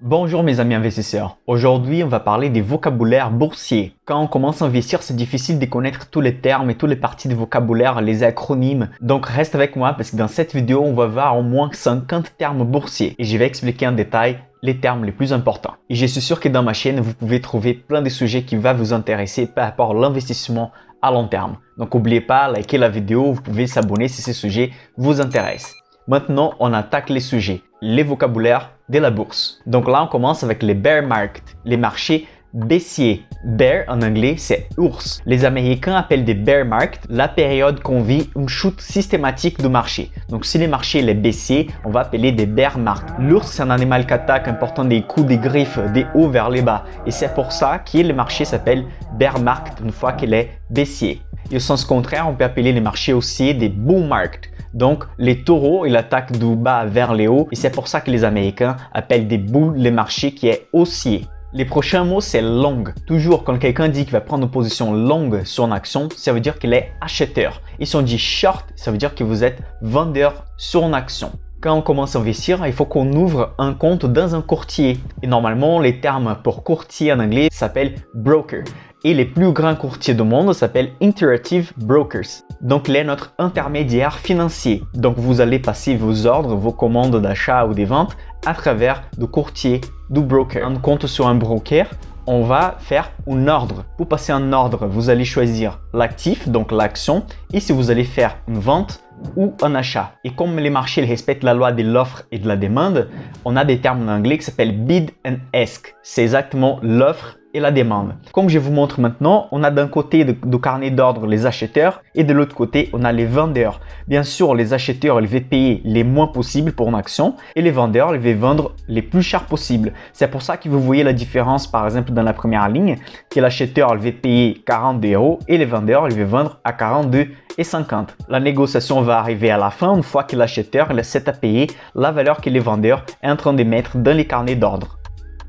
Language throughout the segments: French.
Bonjour mes amis investisseurs. Aujourd'hui, on va parler des vocabulaires boursiers. Quand on commence à investir, c'est difficile de connaître tous les termes et toutes les parties du vocabulaire, les acronymes. Donc reste avec moi parce que dans cette vidéo, on va voir au moins 50 termes boursiers et je vais expliquer en détail les termes les plus importants. Et je suis sûr que dans ma chaîne, vous pouvez trouver plein de sujets qui vont vous intéresser par rapport à l'investissement à long terme. Donc n'oubliez pas, likez la vidéo, vous pouvez s'abonner si ces sujets vous intéressent. Maintenant, on attaque les sujets, les vocabulaires de la bourse. Donc là, on commence avec les bear market, les marchés baissiers. Bear en anglais, c'est ours. Les Américains appellent des bear market la période qu'on vit une chute systématique du marché. Donc si les marchés sont baissiers, on va appeler des bear market. L'ours, c'est un animal qui attaque en portant des coups de griffes des hauts vers les bas. Et c'est pour ça que le marché s'appelle bear market une fois qu'il est baissier. Et au sens contraire, on peut appeler les marchés haussiers des bull market. Donc, les taureaux, ils attaquent du bas vers les hauts et c'est pour ça que les Américains appellent des bulls les marchés qui est haussier. Les prochains mots, c'est long. Toujours, quand quelqu'un dit qu'il va prendre une position longue sur une action, ça veut dire qu'il est acheteur. Et si on dit short, ça veut dire que vous êtes vendeur sur une action. Quand on commence à investir, il faut qu'on ouvre un compte dans un courtier. Et normalement, les termes pour courtier en anglais s'appellent broker. Et les plus grands courtiers du monde s'appellent Interactive Brokers. Donc, il est notre intermédiaire financier. Donc, vous allez passer vos ordres, vos commandes d'achat ou des ventes à travers du courtier, du broker. On compte sur un broker, on va faire un ordre. Pour passer un ordre, vous allez choisir l'actif, donc l'action, et si vous allez faire une vente ou un achat. Et comme les marchés respectent la loi de l'offre et de la demande, on a des termes en anglais qui s'appellent bid and ask. C'est exactement l'offre et la demande. Comme je vous montre maintenant, on a d'un côté du carnet d'ordre les acheteurs et de l'autre côté, on a les vendeurs. Bien sûr, les acheteurs, ils vont payer les moins possible pour une action et les vendeurs, ils vont vendre les plus chers possible. C'est pour ça que vous voyez la différence, par exemple, dans la première ligne, que l'acheteur, il va payer 42 € et les vendeurs, ils vont vendre à 42,50 €. La négociation va arriver à la fin, une fois que l'acheteur, il essaie à payer la valeur que les vendeurs est en train de mettre dans les carnets d'ordre.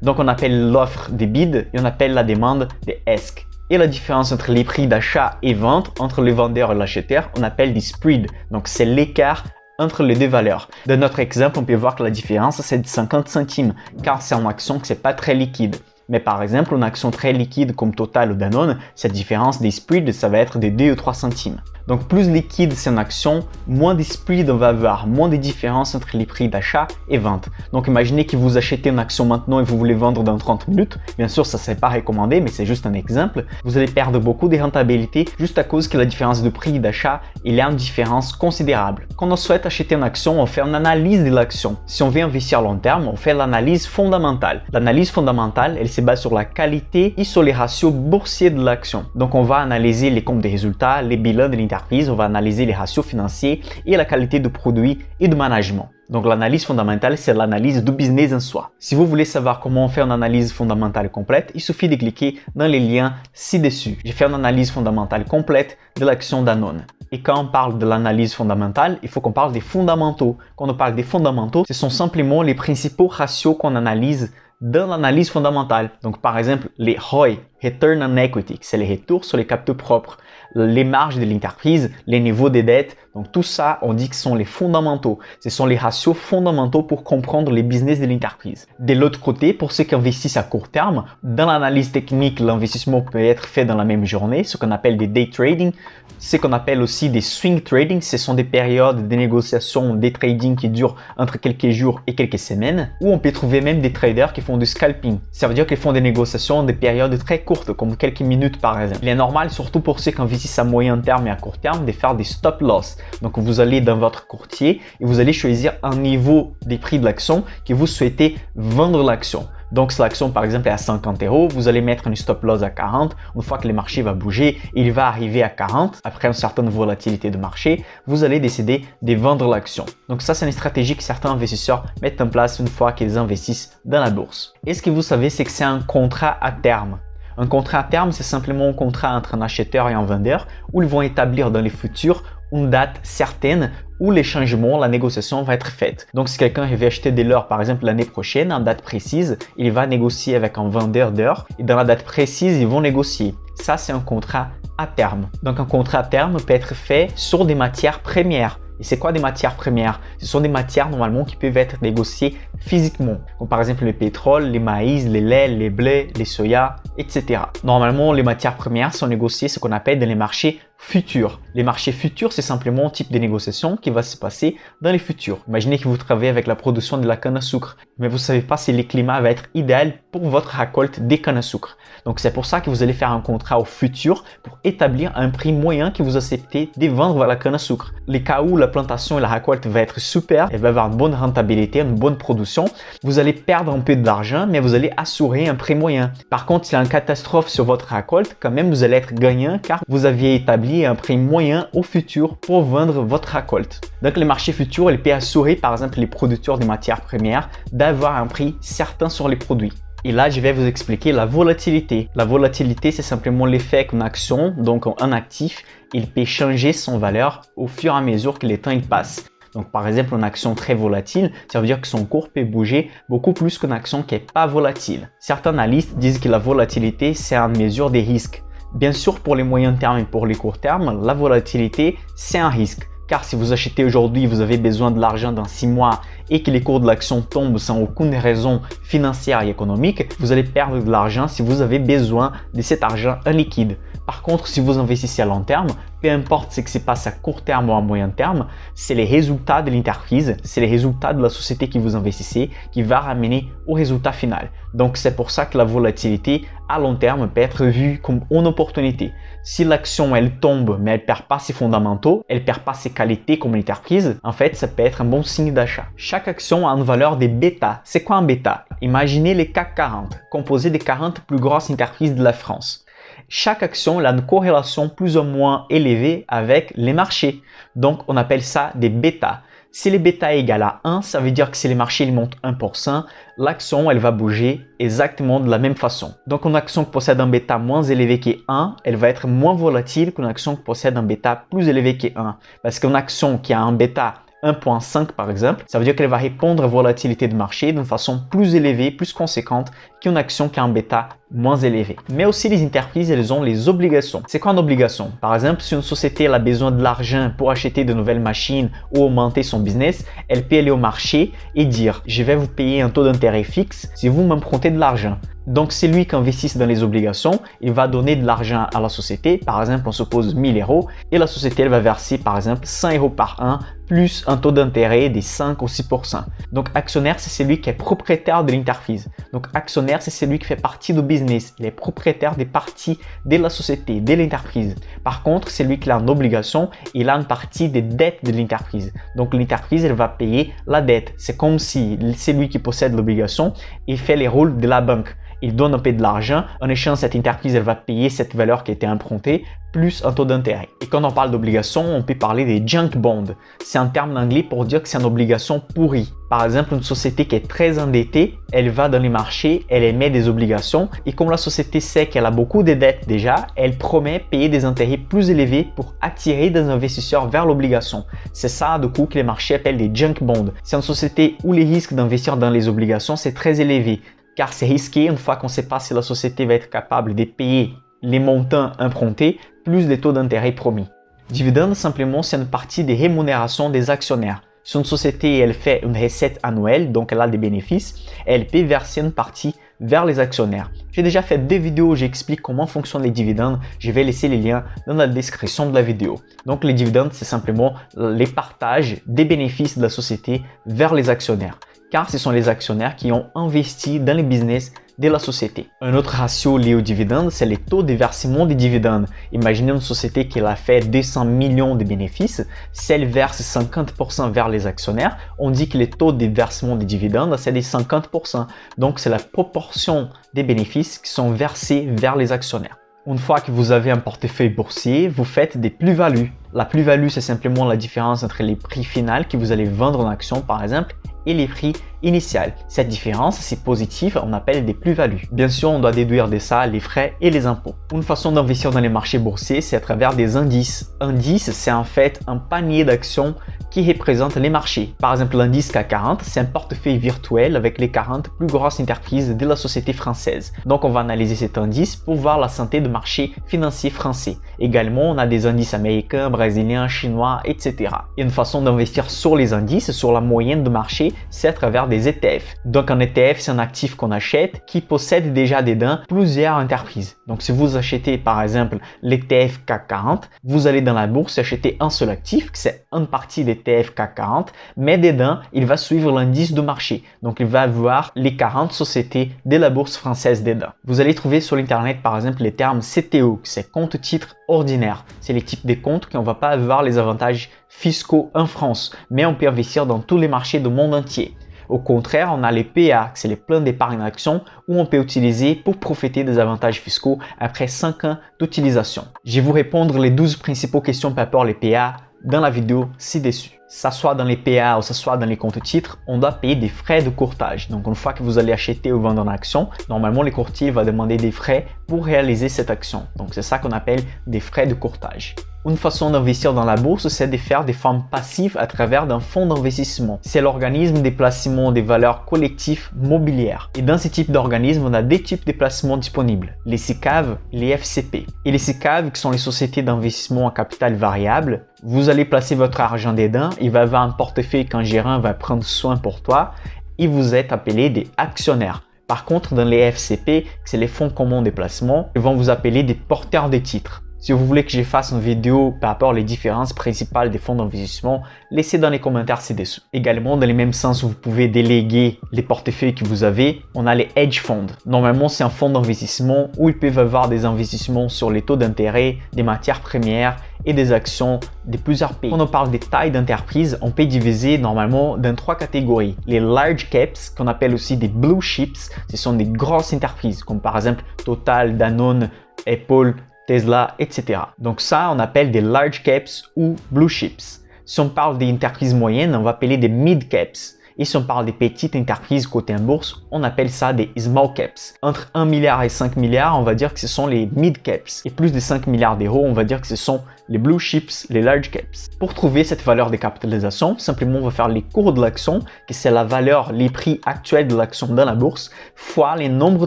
Donc, on appelle l'offre des bid et on appelle la demande des ask. Et la différence entre les prix d'achat et vente, entre le vendeur et l'acheteur, on appelle des spread. Donc, c'est l'écart entre les deux valeurs. Dans notre exemple, on peut voir que la différence, c'est de 50 centimes, car c'est une action que c'est pas très liquide. Mais par exemple, une action très liquide comme Total ou Danone, cette différence des spreads, ça va être de 2 ou 3 centimes. Donc plus liquide c'est une action, moins de spread on va avoir, moins de différence entre les prix d'achat et vente. Donc imaginez que vous achetez une action maintenant et vous voulez vendre dans 30 minutes. Bien sûr, ça c'est pas recommandé, mais c'est juste un exemple. Vous allez perdre beaucoup de rentabilité juste à cause que la différence de prix d'achat, il y a une différence considérable. Quand on souhaite acheter une action, on fait une analyse de l'action. Si on veut investir à long terme, on fait l'analyse fondamentale. L'analyse fondamentale, elle se base sur la qualité et sur les ratios boursiers de l'action. Donc on va analyser les comptes des résultats, les bilans de l'entreprise, on va analyser les ratios financiers et la qualité du produit et du management. Donc l'analyse fondamentale, c'est l'analyse du business en soi. Si vous voulez savoir comment on fait une analyse fondamentale complète, il suffit de cliquer dans les liens ci-dessus. J'ai fait une analyse fondamentale complète de l'action Danone. Et quand on parle de l'analyse fondamentale, il faut qu'on parle des fondamentaux. Quand on parle des fondamentaux, ce sont simplement les principaux ratios qu'on analyse dans l'analyse fondamentale. Donc par exemple, les ROI, Return on Equity, c'est les retours sur les capitaux propres, les marges de l'entreprise, les niveaux des dettes. Donc tout ça, on dit que ce sont les fondamentaux. Ce sont les ratios fondamentaux pour comprendre les business de l'entreprise. De l'autre côté, pour ceux qui investissent à court terme, dans l'analyse technique, l'investissement peut être fait dans la même journée, ce qu'on appelle des day trading, ce qu'on appelle aussi des swing trading. Ce sont des périodes de négociation, des trading qui durent entre quelques jours et quelques semaines, où on peut trouver même des traders qui font du scalping. Ça veut dire qu'ils font des négociations des périodes très courtes, comme quelques minutes par exemple. Il est normal, surtout pour ceux qui investissent à moyen terme et à court terme, de faire des stop loss. Donc vous allez dans votre courtier et vous allez choisir un niveau des prix de l'action que vous souhaitez vendre l'action. Donc si l'action par exemple est à 50 €, vous allez mettre une stop loss à 40. Une fois que le marché va bouger, il va arriver à 40. Après une certaine volatilité de marché, vous allez décider de vendre l'action. Donc ça, c'est une stratégie que certains investisseurs mettent en place une fois qu'ils investissent dans la bourse. Et ce que vous savez, c'est que c'est un contrat à terme. Un contrat à terme, c'est simplement un contrat entre un acheteur et un vendeur où ils vont établir dans le futur une date certaine où les changements, la négociation va être faite. Donc, si quelqu'un veut acheter de l'or, par exemple, l'année prochaine, en date précise, il va négocier avec un vendeur d'or et dans la date précise, ils vont négocier. Ça, c'est un contrat à terme. Donc, un contrat à terme peut être fait sur des matières premières. Et c'est quoi des matières premières? Ce sont des matières normalement qui peuvent être négociées physiquement, comme par exemple le pétrole, les maïs, les laits, les blés, les soya, etc. Normalement, les matières premières sont négociées ce qu'on appelle dans les marchés futurs. Les marchés futurs, c'est simplement un type de négociation qui va se passer dans les futurs. Imaginez que vous travaillez avec la production de la canne à sucre, mais vous ne savez pas si le climat va être idéal pour votre récolte des cannes à sucre. Donc c'est pour ça que vous allez faire un contrat au futur pour établir un prix moyen que vous acceptez de vendre la canne à sucre. Les cas où la plantation et la récolte va être super, elle va avoir une bonne rentabilité, une bonne production, vous allez perdre un peu d'argent, mais vous allez assurer un prix moyen. Par contre, s'il y a une catastrophe sur votre récolte, quand même vous allez être gagnant car vous aviez établi un prix moyen au futur pour vendre votre récolte. Donc les marchés futurs, ils peuvent assurer par exemple les producteurs de matières premières d'avoir un prix certain sur les produits. Et là, je vais vous expliquer la volatilité. La volatilité, c'est simplement l'effet qu'une action, donc un actif, il peut changer son valeur au fur et à mesure que le temps il passe. Donc par exemple, une action très volatile, ça veut dire que son cours peut bouger beaucoup plus qu'une action qui n'est pas volatile. Certains analystes disent que la volatilité, c'est une mesure des risques. Bien sûr, pour les moyens termes et pour les courts termes, la volatilité, c'est un risque. Car si vous achetez aujourd'hui, vous avez besoin de l'argent dans 6 mois et que les cours de l'action tombent sans aucune raison financière et économique, vous allez perdre de l'argent si vous avez besoin de cet argent en liquide. Par contre, si vous investissez à long terme, peu importe ce qui se passe à court terme ou à moyen terme, c'est les résultats de l'entreprise, c'est les résultats de la société que vous investissez qui va ramener au résultat final. Donc, c'est pour ça que la volatilité à long terme peut être vue comme une opportunité. Si l'action elle tombe mais elle perd pas ses fondamentaux, elle perd pas ses qualités comme l'entreprise, en fait, ça peut être un bon signe d'achat. Chaque action a une valeur de bêta. C'est quoi un bêta? Imaginez les CAC 40, composé des 40 plus grosses entreprises de la France. Chaque action a une corrélation plus ou moins élevée avec les marchés. Donc, on appelle ça des bêtas. Si les bêta est égal à 1, ça veut dire que si les marchés montent 1%, l'action elle va bouger exactement de la même façon. Donc, une action qui possède un bêta moins élevé que 1, elle va être moins volatile qu'une action qui possède un bêta plus élevé que 1. Parce qu'une action qui a un bêta 1.5 par exemple, ça veut dire qu'elle va répondre à la volatilité de marché d'une façon plus élevée, plus conséquente qu'une action qui a un bêta moins élevé. Mais aussi les entreprises, elles ont les obligations. C'est quoi une obligation? Par exemple, si une société elle a besoin de l'argent pour acheter de nouvelles machines ou augmenter son business, elle peut aller au marché et dire « je vais vous payer un taux d'intérêt fixe si vous m'empruntez de l'argent ». Donc, c'est lui qui investit dans les obligations, il va donner de l'argent à la société, par exemple, on suppose 1000 euros, et la société elle va verser par exemple 100 euros par an, plus un taux d'intérêt de 5 ou 6%. Donc, actionnaire, c'est celui qui est propriétaire de l'entreprise. Donc, actionnaire, c'est celui qui fait partie du business, il est propriétaire des parties de la société, de l'entreprise. Par contre, c'est lui qui a une obligation, il a une partie des dettes de l'entreprise. Donc, l'entreprise, elle va payer la dette. C'est comme si c'est lui qui possède l'obligation, il fait les rôles de la banque. Il donne un peu de l'argent, en échange cette entreprise elle va payer cette valeur qui a été empruntée plus un taux d'intérêt. Et quand on parle d'obligation, on peut parler des junk bonds. C'est un terme anglais pour dire que c'est une obligation pourrie. Par exemple, une société qui est très endettée, elle va dans les marchés, elle émet des obligations et comme la société sait qu'elle a beaucoup de dettes déjà, elle promet payer des intérêts plus élevés pour attirer des investisseurs vers l'obligation. C'est ça du coup que les marchés appellent des junk bonds. C'est une société où les risques d'investir dans les obligations c'est très élevé. Car c'est risqué une fois qu'on ne sait pas si la société va être capable de payer les montants empruntés plus les taux d'intérêt promis. Dividende, simplement, c'est une partie des rémunérations des actionnaires. Si une société elle fait une recette annuelle, donc elle a des bénéfices, elle peut verser une partie vers les actionnaires. J'ai déjà fait 2 vidéos où j'explique comment fonctionnent les dividendes. Je vais laisser les liens dans la description de la vidéo. Donc les dividendes, c'est simplement les partages des bénéfices de la société vers les actionnaires. Car ce sont les actionnaires qui ont investi dans les business de la société. Un autre ratio lié aux dividendes, c'est les taux de versement des dividendes. Imaginez une société qui a fait 200 millions de bénéfices, si elle verse 50% vers les actionnaires, on dit que les taux de versement des dividendes, c'est des 50%. Donc, c'est la proportion des bénéfices qui sont versés vers les actionnaires. Une fois que vous avez un portefeuille boursier, vous faites des plus-values. La plus-value, c'est simplement la différence entre les prix finaux que vous allez vendre en action, par exemple, et les prix initial. Cette différence, c'est positif, on appelle des plus-values. Bien sûr, on doit déduire de ça les frais et les impôts. Une façon d'investir dans les marchés boursiers, c'est à travers des indices. Indice, c'est en fait un panier d'actions qui représente les marchés. Par exemple, l'indice CAC 40, c'est un portefeuille virtuel avec les 40 plus grosses entreprises de la société française. Donc, on va analyser cet indice pour voir la santé du marché financier français. Également, on a des indices américains, brésiliens, chinois, etc. Et une façon d'investir sur les indices, sur la moyenne de marché, c'est à travers des ETF. Donc, un ETF, c'est un actif qu'on achète qui possède déjà dedans plusieurs entreprises. Donc, si vous achetez par exemple l'ETF CAC 40, vous allez dans la bourse acheter un seul actif, c'est une partie de l'ETF CAC 40, mais dedans, il va suivre l'indice de marché. Donc, il va avoir les 40 sociétés de la bourse française dedans. Vous allez trouver sur l'internet par exemple les termes CTO, c'est compte titre ordinaire. C'est les types de comptes qu'on ne va pas avoir les avantages fiscaux en France, mais on peut investir dans tous les marchés du monde entier. Au contraire, on a les PA, c'est les plans d'épargne d'action où on peut utiliser pour profiter des avantages fiscaux après 5 ans d'utilisation. Je vais vous répondre les 12 principaux questions par rapport aux PA dans la vidéo ci-dessus. Ça soit dans les PA ou ça soit dans les comptes titres, on doit payer des frais de courtage. Donc, une fois que vous allez acheter ou vendre une action, normalement, le courtier va demander des frais pour réaliser cette action. Donc, c'est ça qu'on appelle des frais de courtage. Une façon d'investir dans la bourse, c'est de faire des formes passives à travers un fonds d'investissement. C'est l'organisme des placements des valeurs collectives mobilières. Et dans ce type d'organisme, on a deux types de placements disponibles, les SICAV et les FCP. Et les SICAV, qui sont les sociétés d'investissement à capital variable, vous allez placer votre argent dedans, il va y avoir un portefeuille qu'un gérant va prendre soin pour toi et vous êtes appelés des actionnaires. Par contre, dans les FCP, c'est les fonds communs de placement, ils vont vous appeler des porteurs de titres. Si vous voulez que je fasse une vidéo par rapport aux différences principales des fonds d'investissement, laissez dans les commentaires ci-dessous. Également, dans le même sens où vous pouvez déléguer les portefeuilles que vous avez, on a les hedge funds. Normalement, c'est un fonds d'investissement où ils peuvent avoir des investissements sur les taux d'intérêt, des matières premières et des actions de plusieurs pays. Quand on parle des tailles d'entreprise, on peut diviser normalement dans 3 catégories. Les large caps, qu'on appelle aussi des blue chips, ce sont des grosses entreprises comme par exemple Total, Danone, Apple, Tesla, etc. Donc ça, on appelle des large caps ou blue chips. Si on parle des entreprises moyennes, on va appeler des mid caps. Et si on parle des petites entreprises cotées en bourse, on appelle ça des small caps. Entre 1 milliard et 5 milliards, on va dire que ce sont les mid caps. Et plus de 5 milliards d'euros, on va dire que ce sont les blue chips, les large caps. Pour trouver cette valeur de capitalisation, simplement on va faire les cours de l'action, que c'est la valeur, les prix actuels de l'action dans la bourse, fois le nombre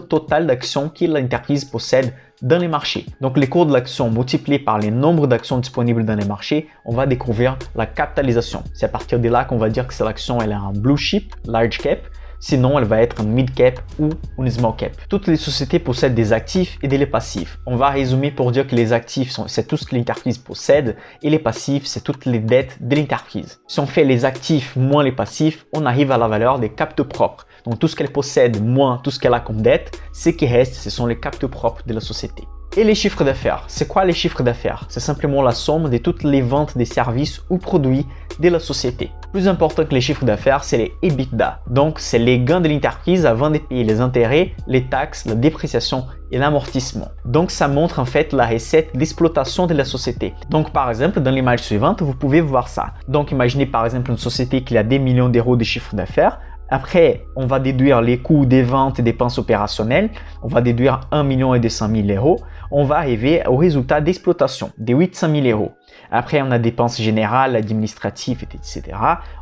total d'actions que l'entreprise possède dans les marchés. Donc, les cours de l'action multipliés par les nombres d'actions disponibles dans les marchés, on va découvrir la capitalisation. C'est à partir de là qu'on va dire que cette action elle est un blue chip, large cap. Sinon, elle va être un mid cap ou une small cap. Toutes les sociétés possèdent des actifs et des passifs. On va résumer pour dire que les actifs, c'est tout ce que l'entreprise possède et les passifs, c'est toutes les dettes de l'entreprise. Si on fait les actifs moins les passifs, on arrive à la valeur des capitaux propres. Donc, tout ce qu'elle possède moins tout ce qu'elle a comme dette, ce qui reste, ce sont les capitaux propres de la société. Et les chiffres d'affaires. C'est quoi les chiffres d'affaires? C'est simplement la somme de toutes les ventes des services ou produits de la société. Plus important que les chiffres d'affaires, c'est les EBITDA. Donc, c'est les gains de l'entreprise avant de payer les intérêts, les taxes, la dépréciation et l'amortissement. Donc, ça montre en fait la recette d'exploitation de la société. Donc, par exemple, dans l'image suivante, vous pouvez voir ça. Donc, imaginez par exemple une société qui a des millions d'euros de chiffre d'affaires. Après, on va déduire les coûts des ventes et dépenses opérationnelles. On va déduire 1 200 000 euros. On va arriver au résultat d'exploitation de 800 000 euros. Après, on a dépenses générales, administratives, etc.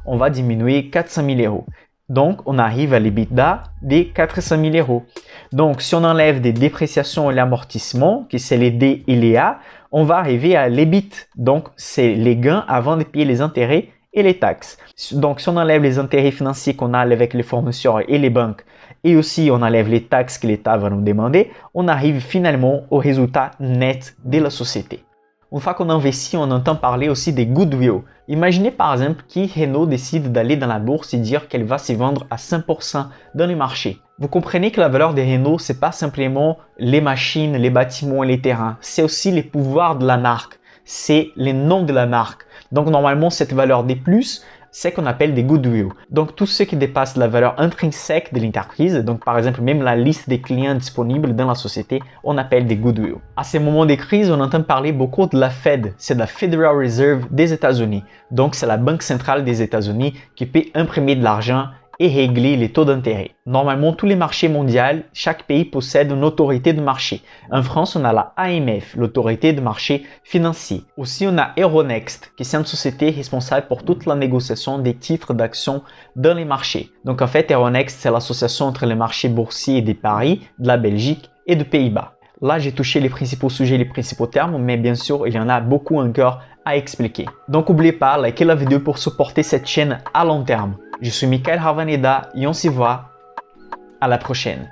On va diminuer 400 000 euros. Donc, on arrive à l'EBITDA de 400 000 euros. Donc, si on enlève des dépréciations et l'amortissement, qui c'est les D et les A, on va arriver à l'EBIT. Donc, c'est les gains avant de payer les intérêts et les taxes. Donc, si on enlève les intérêts financiers qu'on a avec les fournisseurs et les banques, et aussi on enlève les taxes que l'État va nous demander, on arrive finalement au résultat net de la société. Une fois qu'on investit, on entend parler aussi des goodwill. Imaginez par exemple que Renault décide d'aller dans la bourse et dire qu'elle va se vendre à 100% dans les marchés. Vous comprenez que la valeur de Renault, c'est pas simplement les machines, les bâtiments et les terrains, c'est aussi les pouvoirs de la marque, c'est les noms de la marque. Donc normalement, cette valeur des plus, c'est qu'on appelle des goodwill. Donc tout ce qui dépasse la valeur intrinsèque de l'entreprise, donc par exemple même la liste des clients disponibles dans la société, on appelle des goodwill. À ces moments de crise, on entend parler beaucoup de la Fed, c'est la Federal Reserve des États-Unis. Donc c'est la banque centrale des États-Unis qui peut imprimer de l'argent et régler les taux d'intérêt. Normalement, tous les marchés mondiaux, chaque pays possède une autorité de marché. En France, on a la AMF, l'autorité de marché financier. Aussi, on a Euronext, qui est une société responsable pour toute la négociation des titres d'actions dans les marchés. Donc en fait, Euronext, c'est l'association entre les marchés boursiers de Paris, de la Belgique et de Pays-Bas. Là, j'ai touché les principaux sujets, les principaux termes, mais bien sûr, il y en a beaucoup encore à expliquer. Donc, n'oubliez pas, likez la vidéo pour supporter cette chaîne à long terme. Je suis Michael Harvaneda et on se voit à la prochaine.